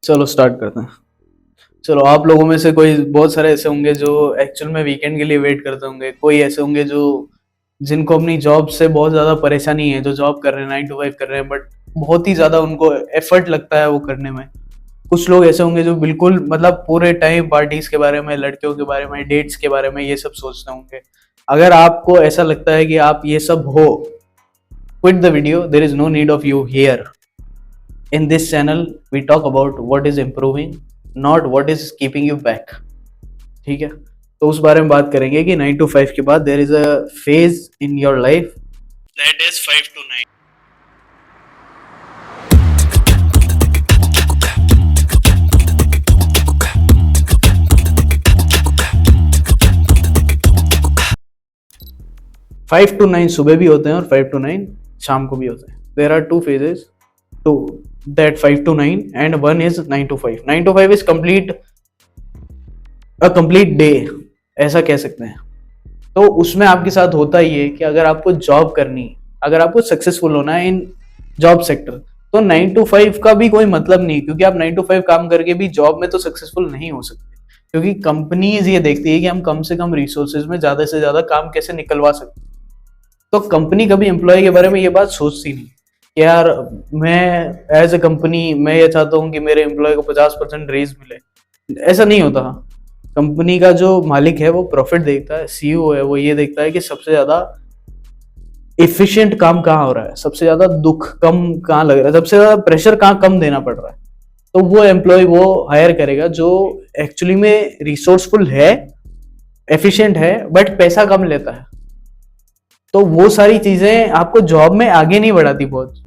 चलो स्टार्ट करते हैं। चलो, आप लोगों में से कोई बहुत सारे ऐसे होंगे जो एक्चुअल में वीकेंड के लिए वेट करते होंगे। कोई ऐसे होंगे जो जिनको अपनी जॉब से बहुत ज़्यादा परेशानी है, जो जॉब कर रहे हैं, 9 to 5 कर रहे हैं, बट बहुत ही ज़्यादा उनको एफर्ट लगता है वो करने में। कुछ लोग ऐसे होंगे जो बिल्कुल मतलब पूरे टाइम पार्टीज के बारे में, लड़कियों के बारे में, डेट्स के बारे में ये सब सोचते होंगे। अगर आपको ऐसा लगता है कि आप ये सब हो, quit the video, there is no need of you here. In this channel, we talk about what is improving, not what is keeping you back. ठीक है, तो उस बारे में बात करेंगे कि 9 to 5 के बाद there is a phase in your life that is 5 to 9. 5 to 9 सुबह भी होते हैं और 5 to 9 शाम को भी होते हैं। There are two phases to that 5 to 9 and one is 9 to 5. 9 to 5 is a complete day, ऐसा कह सकते हैं। तो उसमें आपके साथ होता ही है कि अगर आपको जॉब करनी, अगर आपको सक्सेसफुल होना है इन जॉब सेक्टर, तो 9 to 5 का भी कोई मतलब नहीं, क्योंकि आप 9 to 5 काम करके भी जॉब में तो सक्सेसफुल नहीं हो सकते। क्योंकि कंपनीज ये देखती है कि हम कम से कम रिसोर्सेज में ज्यादा से ज्यादा काम कैसे निकलवा सकते हैं। तो कंपनी कभी एम्प्लॉय के बारे में ये बात सोचती नहीं कि यार मैं एज ए कंपनी मैं ये चाहता हूँ कि मेरे एम्प्लॉय को 50% रेज मिले। ऐसा नहीं होता। कंपनी का जो मालिक है वो प्रॉफिट देखता है, सीईओ है वो ये देखता है कि सबसे ज्यादा एफिशिएंट काम कहाँ हो रहा है, सबसे ज्यादा दुख कम कहाँ लग रहा है, सबसे ज्यादा प्रेशर कहाँ कम देना पड़ रहा है। तो वो एम्प्लॉय वो हायर करेगा जो एक्चुअली में रिसोर्सफुल है, एफिशिएंट है, बट पैसा कम लेता है। तो वो सारी चीजें आपको जॉब में आगे नहीं बढ़ाती बहुत।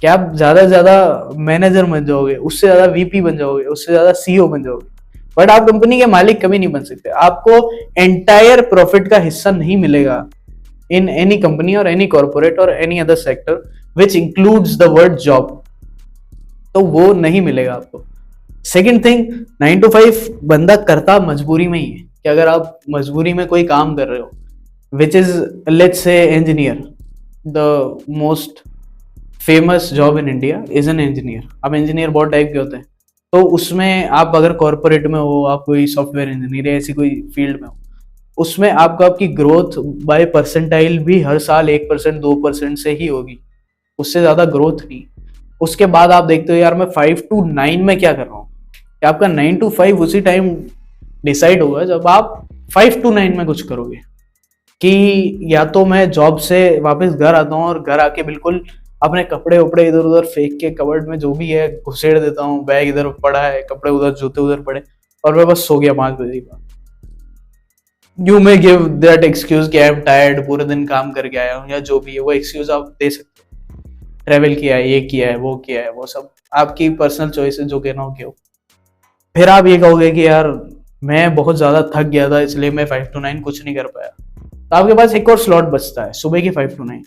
क्या आप ज्यादा से ज्यादा मैनेजर बन जाओगे, उससे ज्यादा वीपी बन जाओगे, उससे ज्यादा सीईओ बन जाओगे, बट आप कंपनी के मालिक कभी नहीं बन सकते। आपको एंटायर प्रॉफिट का हिस्सा नहीं मिलेगा इन एनी कंपनी और एनी कॉर्पोरेट और any other sector which includes the word job. तो वो नहीं मिलेगा आपको। सेकेंड थिंग, 9 to 5 बंदा करता मजबूरी में ही है कि अगर आप मजबूरी में कोई काम कर रहे हो, which is let's say engineer, the most famous job in India is an engineer. अब engineer बहुत टाइप के होते हैं। तो उसमें आप अगर कॉर्पोरेट में हो, आप कोई सॉफ्टवेयर इंजीनियर ऐसी कोई फील्ड में हो, उसमें आपको आपकी ग्रोथ बाय परसेंटाइल भी हर साल 1% 2% से ही होगी, उससे ज्यादा ग्रोथ नहीं। उसके बाद आप देखते हो यार मैं 5 to 9 में क्या कर रहा हूँ। कि आपका 9 to 5 उसी टाइम डिसाइड होगा जब आप 5 to 9 में कुछ करोगे। कि या तो मैं जॉब से वापस घर आता हूँ और घर आके बिल्कुल अपने कपड़े उपड़े इधर उधर फेंक के कबर्ड में जो भी है घुसेड़ देता हूँ, बैग इधर पड़ा है, कपड़े उधर, जूते उधर पड़े, और मैं बस सो गया 5 बजे बाद। You may give that excuse कि आई एम टायर्ड, पूरे दिन काम करके आया हूँ, या जो भी है वो एक्सक्यूज आप दे सकते हो। ट्रेवल किया है, ये किया है, वो किया है, वो सब आपकी पर्सनल चॉइस है, जो कहना हो क्यों। फिर आप ये कहोगे कि यार मैं बहुत ज्यादा थक गया था इसलिए मैं 5 to 9 कुछ नहीं कर पाया। तो आपके पास एक और स्लॉट बचता है सुबह की 5 to 9।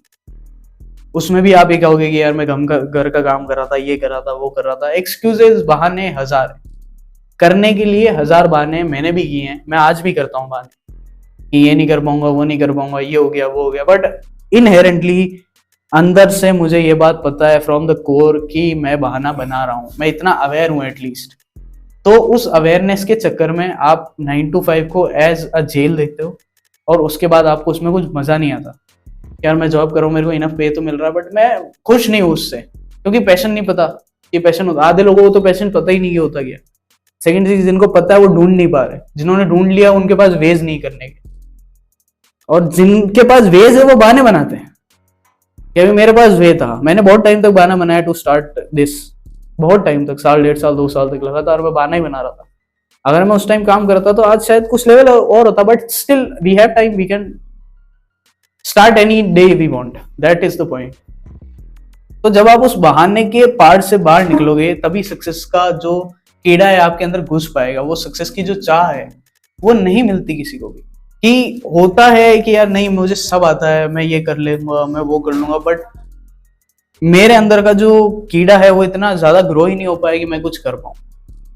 उसमें भी आप ये कहोगे कि यार मैं घर का काम कर रहा था, ये कर रहा था, वो कर रहा था। एक्सक्यूजेस, बहाने हजार करने के लिए, हजार बहाने मैंने भी किए हैं, मैं आज भी करता हूँ बहाने कि ये नहीं कर पाऊंगा, वो नहीं कर पाऊंगा, ये हो गया, वो हो गया। बट इनहेरेंटली अंदर से मुझे ये बात पता है फ्रॉम द कोर कि मैं बहाना बना रहा हूँ, मैं इतना अवेयर हूँ एटलीस्ट। तो उस अवेयरनेस के चक्कर में आप 9 to 5 को एज अ जेल देखते हो, और उसके बाद आपको उसमें कुछ मजा नहीं आता। यार मैं जॉब कर रहा हूँ, मेरे को इनफ पे तो मिल रहा है, बट मैं खुश नहीं हूँ उससे, क्योंकि पैशन नहीं पता कि पैशन होता। आधे लोगों को तो पैशन पता ही नहीं कि होता क्या। सेकंड चीज, जिनको पता है वो ढूंढ नहीं पा रहे, जिन्होंने ढूंढ लिया उनके पास वेज नहीं करने के, और जिनके पास वेज है वो बहाने बनाते हैं कि अभी मेरे पास वे था। मैंने बहुत टाइम तक बहाना बनाया टू स्टार्ट दिस, बहुत टाइम तक, साल 1.5 साल 2 साल तक लगातार मैं बहाना ही बना रहा था। अगर मैं उस टाइम काम करता तो आज शायद कुछ लेवल और होता, but still we have time, we can start any day we want, that is the point. तो जब आप उस बहाने के पार्ट से बाहर निकलोगे तभी सक्सेस का जो कीड़ा है आपके अंदर घुस पाएगा। वो सक्सेस की जो चाह है वो नहीं मिलती किसी को भी। कि होता है कि यार नहीं मुझे सब आता है, मैं ये कर लूंगा, मैं वो कर लूंगा, बट मेरे अंदर का जो कीड़ा है वो इतना ज्यादा ग्रो ही नहीं हो पाएगा कि मैं कुछ कर पाऊँ।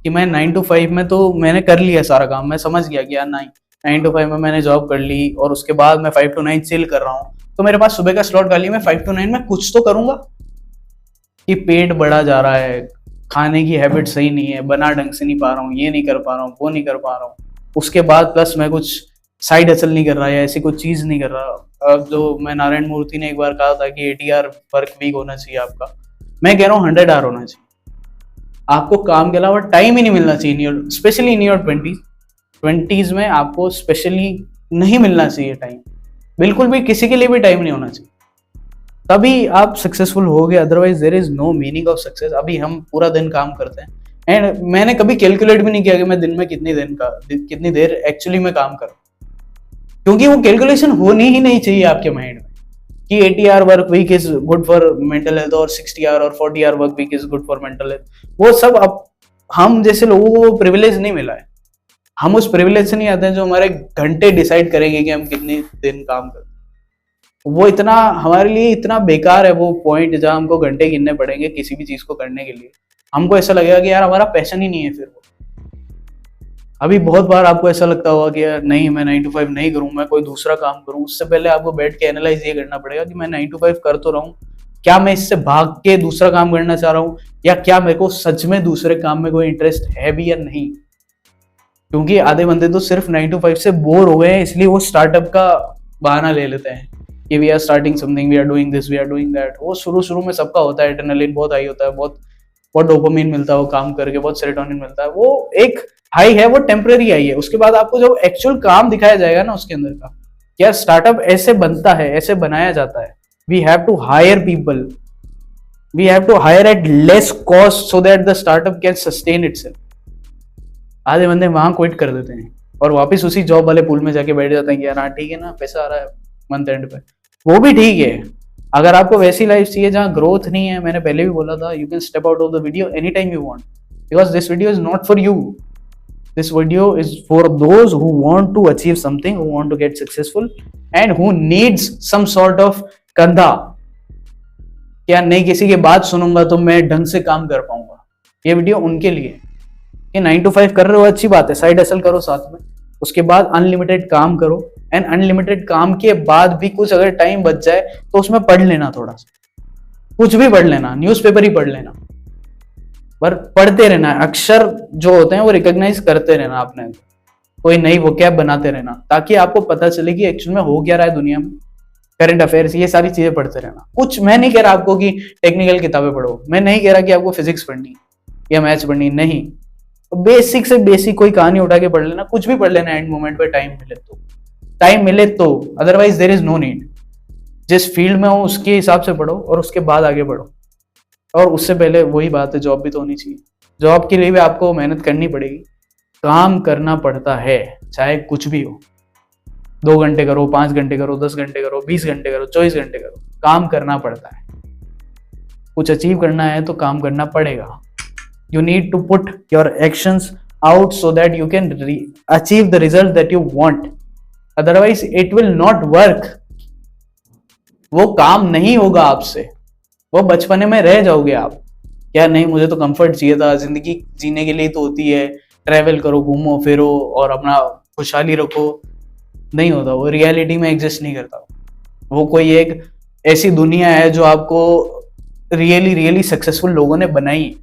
कि मैं 9 to 5 में तो मैंने कर लिया सारा काम, मैं समझ गया कि यार नहीं 9 to 5 में मैंने जॉब कर ली और उसके बाद मैं 5 to 9 चिल कर रहा हूँ, तो मेरे पास सुबह का स्लॉट खाली, मैं 5 to 9 में कुछ तो करूंगा। कि पेट बढ़ा जा रहा है, खाने की हैबिट सही नहीं है, बना ढंग से नहीं पा रहा हूँ, ये नहीं कर पा रहा हूँ, वो नहीं कर पा रहा हूँ, उसके बाद प्लस मैं कुछ साइड हसल नहीं कर रहा या ऐसी कोई चीज नहीं कर रहा। अब जो मैं नारायण मूर्ति ने एक बार कहा था कि 80 आवर वर्क वीक होना चाहिए आपका, मैं कह रहा हूँ 100 आवर होना चाहिए। आपको काम के अलावा टाइम ही नहीं मिलना चाहिए, स्पेशली इन योर ट्वेंटीज में आपको स्पेशली नहीं मिलना चाहिए टाइम, बिल्कुल भी किसी के लिए भी टाइम नहीं होना चाहिए, तभी आप सक्सेसफुल होगे। Otherwise there is no meaning of success. अभी हम पूरा दिन काम करते हैं एंड मैंने कभी कैलकुलेट भी नहीं किया कि मैं दिन में कितनी देर एक्चुअली में काम करूं, क्योंकि वो कैलकुलेशन होनी ही नहीं चाहिए आपके माइंड में कि 80 hour work week is good for mental health और 60 आवर और 40 hour work week is good for mental health. वो सब अब हम जैसे लोगों को वो प्रिविलेज नहीं मिला है, हम उस प्रिविलेज से नहीं आते हैं जो हमारे घंटे डिसाइड करेंगे कि हम कितने दिन काम करते हैं। वो इतना हमारे लिए इतना बेकार है वो पॉइंट जहां हमको घंटे गिनने पड़ेंगे किसी भी चीज को करने के लिए। हमको ऐसा लगेगा कि यार हमारा पैशन ही नहीं है फिर वो। अभी बहुत बार आपको ऐसा लगता होगा कि यार नहीं मैं 9 to 5 नहीं करूं, मैं कोई दूसरा काम करूं। उससे पहले आपको बैठ के एनालाइज ये करना पड़ेगा कि मैं 9 to 5 कर तो रहा हूं, क्या मैं इससे भाग के दूसरा काम करना चाह रहा हूं या क्या मेरे को सच में दूसरे काम में कोई इंटरेस्ट है भी या नहीं। क्योंकि आधे बंदे तो सिर्फ 9 to 5 से बोर हो गए हैं, इसलिए वो स्टार्टअप का बहाना ले लेते हैं कि we are starting something, we are doing this, we are doing that. वो शुरू में सबका होता है, एड्रेनलिन बहुत हाई होता है, बहुत बहुत डोपामिन मिलता है वो काम करके, बहुत सेरोटोनिन मिलता है। वो एक हाई है, वो टेम्परेरी हाई है। उसके बाद आपको जब एक्चुअल काम दिखाया जाएगा ना उसके अंदर का, क्या स्टार्टअप ऐसे बनता है, ऐसे बनाया जाता है। We have to hire people, we have to hire at less cost so that the startup can sustain itself. आधे बंदे वहां क्विट कर देते हैं और वापस उसी जॉब वाले पूल में जाके बैठ जाते हैं कि यार हाँ ठीक है ना, पैसा आ रहा है मंथ एंड पे। वो भी ठीक है अगर आपको वैसी लाइफ चाहिए जहां ग्रोथ नहीं है। मैंने पहले भी बोला था, you can step out of the video any time you want, because this video is not for you, this video is for those who want to achieve something, who want to get successful and who needs some sort of कंधा। क्या नहीं किसी की बात सुनूंगा तो मैं ढंग से काम कर पाऊंगा। ये वीडियो उनके लिए कि 9 to 5 कर रहे हो अच्छी बात है, साइड हसल करो साथ में, उसके बाद अनलिमिटेड काम करो एंड अनलिमिटेड काम के बाद भी कुछ अगर टाइम बच जाए तो उसमें पढ़ लेना, थोड़ा सा कुछ भी पढ़ लेना, न्यूज़पेपर ही पढ़ लेना, पर पढ़ते रहना है। अक्षर जो होते हैं वो रिकॉग्नाइज करते रहना, आपने कोई नई वोकैब बनाते रहना ताकि आपको पता चले कि एक्चुअल में हो क्या रहा है दुनिया में। करंट अफेयर्स, ये सारी चीजें पढ़ते रहना। कुछ मैं नहीं कह रहा आपको कि टेक्निकल किताबें पढ़ो, मैं नहीं कह रहा कि आपको फिजिक्स पढ़नी या मैथ्स पढ़नी, नहीं। बेसिक से बेसिक कोई कहानी उठा के पढ़ लेना, कुछ भी पढ़ लेना एंड मोमेंट पे टाइम मिले तो, otherwise there is no need. जिस फील्ड में हो उसके हिसाब से पढ़ो और उसके बाद आगे बढ़ो। और उससे पहले वही बात है, जॉब भी तो होनी चाहिए। जॉब के लिए भी आपको मेहनत करनी पड़ेगी, काम करना पड़ता है, चाहे कुछ भी हो। 2 घंटे करो, 5 घंटे करो, 10 घंटे करो, 20 घंटे करो, 24 घंटे करो, काम करना पड़ता है। कुछ अचीव करना है तो काम करना पड़ेगा। You need to put your actions out so that you can achieve the result that you want, otherwise it will not work. वो काम नहीं होगा आपसे, वो बचपने में रह जाओगे आप। क्या नहीं मुझे तो कंफर्ट चाहिए था, जिंदगी जीने के लिए तो होती है, ट्रैवल करो, घूमो फिरो और अपना खुशहाली रखो। नहीं होता, वो रियलिटी में एग्जिस्ट नहीं करता। वो कोई एक ऐसी दुनिया है जो आपको रियली सक्सेसफुल लोगों ने बनाई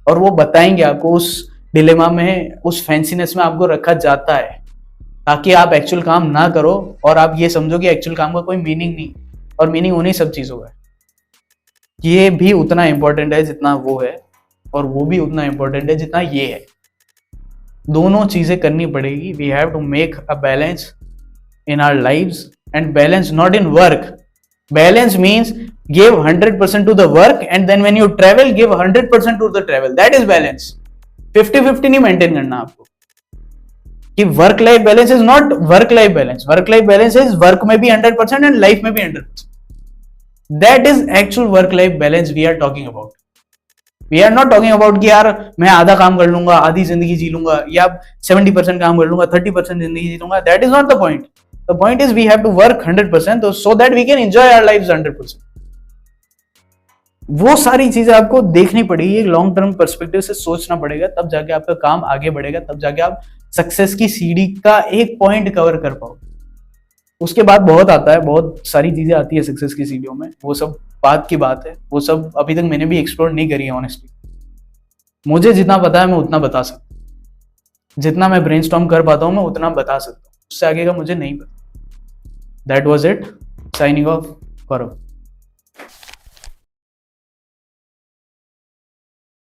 और वो बताएंगे आपको। उस डिलेमा में, उस फैंसीनेस में आपको रखा जाता है ताकि आप एक्चुअल काम ना करो और आप ये समझो कि एक्चुअल काम का कोई मीनिंग नहीं, और मीनिंग उन्हीं सब चीजों का है। ये भी उतना इंपॉर्टेंट है जितना वो है, और वो भी उतना इंपॉर्टेंट है जितना ये है। दोनों चीजें करनी पड़ेगी। We have to make a balance in our lives, and balance not in work. Balance means give 100% to the work and then when you travel give 100% to the travel. That is balance. 50-50 नहीं maintain करना आपको कि work life balance is not work life balance. Work life balance is work में भी 100% and life में भी 100%. That is actual work life balance we are talking about. We are not talking about कि यार मैं आधा काम कर लूंगा, आधी जिंदगी जी लूंगा, या 70% काम कर लूंगा, 30% जिंदगी जी लूंगा। That is not the point. The point is we have to work 100% so that we can enjoy our lives 100%. वो सारी चीजें आपको देखनी पड़ेगी, एक लॉन्ग टर्म पर्सपेक्टिव से सोचना पड़ेगा, तब जाके आपका काम आगे बढ़ेगा, तब जाके आप सक्सेस की सीढ़ी का एक पॉइंट कवर कर पाओ। उसके बाद बहुत आता है, बहुत सारी चीजें आती है सक्सेस की सीढ़ियों में, वो सब बात की बात है, वो सब अभी तक मैंने भी एक्सप्लोर नहीं करी है ऑनेस्टली। मुझे जितना पता है मैं उतना बता सकता हूँ, जितना मैं ब्रेनस्टॉर्म कर पाता हूँ मैं उतना बता सकता हूँ, उससे आगे का मुझे नहीं पता। That was it, signing off, Gaurav.